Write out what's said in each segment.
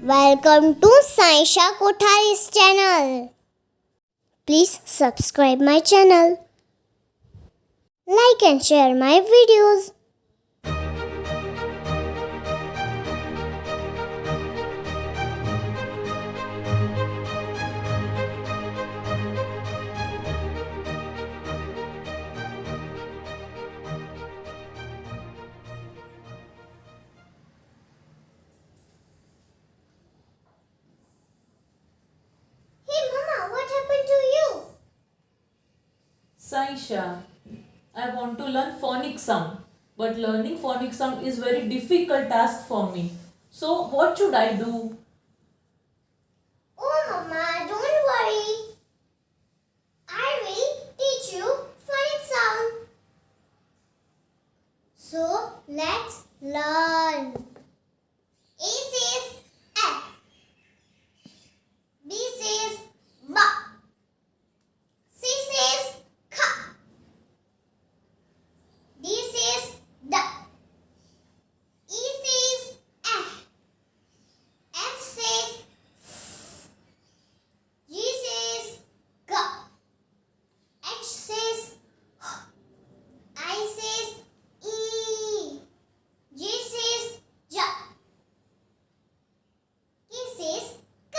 Welcome to Saishaa Kothari's channel. Please subscribe my channel. Like and share my videos. Hey Mama, what happened to you? Saisha, I want to learn phonics sound, but learning phonics sound is very difficult task for me. So what should I do? Oh Mama, don't worry. I will teach you phonic sound. So let's learn. A says A. B says B. C says K. D says D. E says F. F says F. G says G. H says H. I says E. J says J. K says K.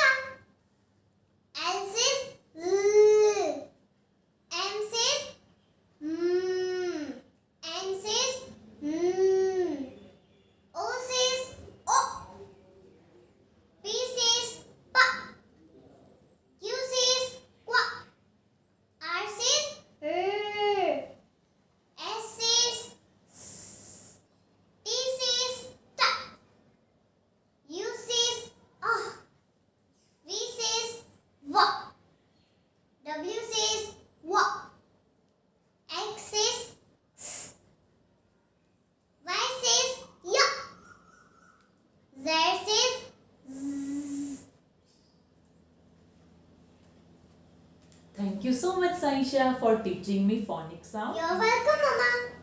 L says L. M says M. N says M. O says O. P says P. Q says Q. R says R. S says S. T says T. U says V says V. W says W. X says X. Y says Y. Z says Z. Thank you so much Saisha for teaching me phonics sound. You're welcome, Mama.